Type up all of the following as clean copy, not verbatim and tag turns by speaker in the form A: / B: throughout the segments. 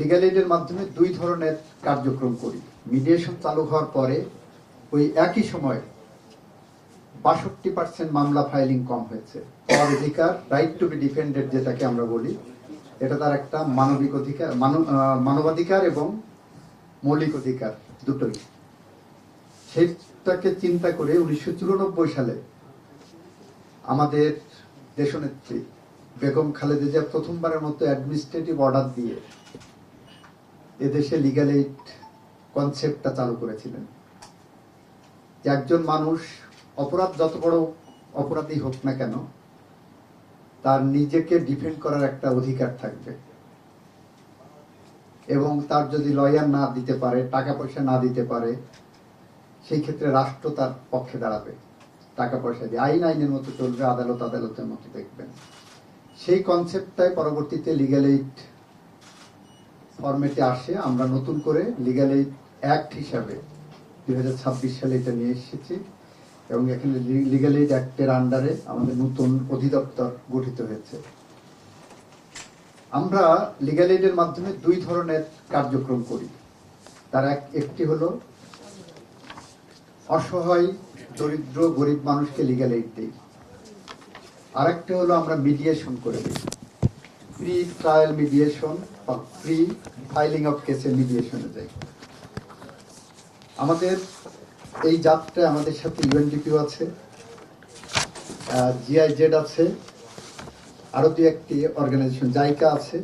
A: Legal এইডের মাধ্যমে দুই ধরনের কার্যক্রম করি। মিডিয়েশন চালু হওয়ার পরে ওই একই সময় ৬২% মামলা ফাইলিং কম হয়েছে। পাওয়ার অধিকার, রাইট টু বি ডিফেন্ডেড যেটাকে আমরা বলি, এটা তার একটা মানবিক অধিকার, মানবাধিকার এবং মৌলিক অধিকার দুটোই। সেটাকে চিন্তা করে ১৯৯৪ সালে আমাদের দেশনেত্রী বেগম খালেদা জিয়া প্রথমবারের মতো অ্যাডমিনিস্ট্রেটিভ অর্ডার দিয়ে এদেশে লিগ্যাল এইড কনসেপ্টটা চালু করেছিলেন। যে একজন মানুষ অপরাধ যত বড় অপরাধী হোক না কেন, তার নিজেকে ডিফেন্ড করার একটা অধিকার থাকবে, এবং তার যদি লয়ার না দিতে পারে, টাকা পয়সা না দিতে পারে, সেই ক্ষেত্রে রাষ্ট্র তার পক্ষে দাঁড়াবে, টাকা পয়সা দিয়ে। আইন আইনের মতো চলবে, আদালত আদালতের মতো দেখবেন। সেই কনসেপ্টটাই পরবর্তীতে লিগ্যাল এইড ফরম্যাটে আসে। আমরা নতুন করে লিগ্যাল এইড অ্যাক্ট হিসাবে ২০২৬ সালে এটা নিয়ে এসেছি, এবং এখানে লিগ্যাল এইড অ্যাক্টের আন্ডারে আমাদের নতুন অধিদপ্তর গঠিত হয়েছে। আমরা লিগ্যাল এইডের মাধ্যমে দুই ধরনের কার্যক্রম করি। তার একটি হলো অসহায় দরিদ্র গরিব মানুষকে লিগ্যাল এইড দিই, আরেকটা হলো আমরা মিডিয়েশন করে দিই, প্রি ট্রায়াল মিডিয়েশন বা প্রি ফাইলিং অফ কেসে মিডিয়েশনে যাই। আমাদের এই যাত্রায় আমাদের সাথে ইউএনডিপিও আছে, জিআইজেড আছে, আরো দু একটি অর্গানাইজেশন, জাইকা আছে।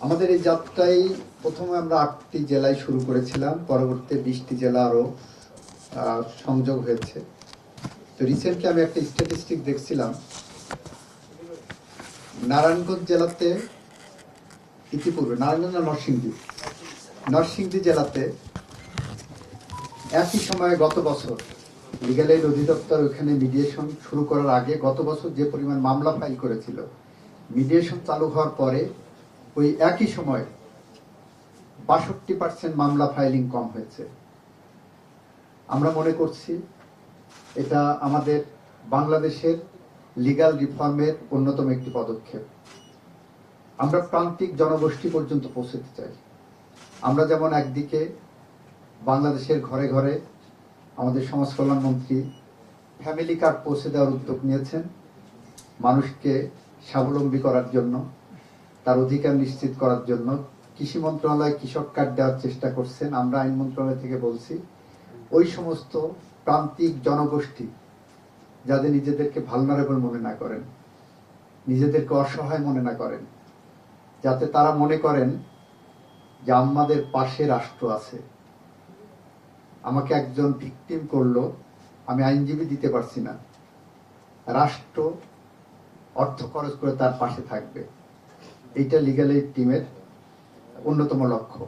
A: আমাদের এই যাত্রায় প্রথমে আমরা ৮টি জেলায় শুরু করেছিলাম, পরবর্তীতে 20টি জেলা আরো সংযোগ হয়েছে। তো রিসেন্টলি আমি একটা স্ট্যাটিস্টিক দেখছিলাম, নারায়ণগঞ্জ জেলাতে ইতিপূর্বে, নারায়ণগঞ্জ না নরসিংদী জেলাতে একই সময়ে গত বছর লিগ্যাল এইড অধিদপ্তর ওখানে মিডিয়েশন শুরু করার আগে গত বছর যে পরিমাণ মামলা ফাইল করেছিল, মিডিয়েশন চালু হওয়ার পরে ওই একই সময় ৬২% মামলা ফাইলিং কম হয়েছে। আমরা মনে করছি এটা আমাদের বাংলাদেশের লিগ্যাল রিফর্মের অন্যতম একটি পদক্ষেপ। আমরা প্রান্তিক জনগোষ্ঠী পর্যন্ত পৌঁছতে চাই। আমরা যেমন একদিকে বাংলাদেশের ঘরে ঘরে আমাদের সমাজ কল্যাণ মন্ত্রী ফ্যামিলি কার্ড পৌঁছে দেওয়ার উদ্যোগ নিয়েছেন, মানুষকে স্বাবলম্বী করার জন্য, তার অধিকার নিশ্চিত করার জন্য। কৃষি মন্ত্রণালয় কৃষক কার্ড দেওয়ার চেষ্টা করছেন। আমরা আইন মন্ত্রণালয় থেকে বলছি ওই সমস্ত প্রান্তিক জনগোষ্ঠী যাদের নিজেদেরকে ভালনারেবল মনে না করেন, নিজেদেরকে অসহায় মনে না করেন, যাতে তারা মনে করেন যে আমাদের পাশে রাষ্ট্র আছে। আমাকে একজন ভিকটিম করলো, আমি আইনজীবী দিতে পারছি না, রাষ্ট্র অর্থ খরচ করে তার পাশে থাকবে। এইটা লিগ্যাল এইড টিমের অন্যতম লক্ষ্য।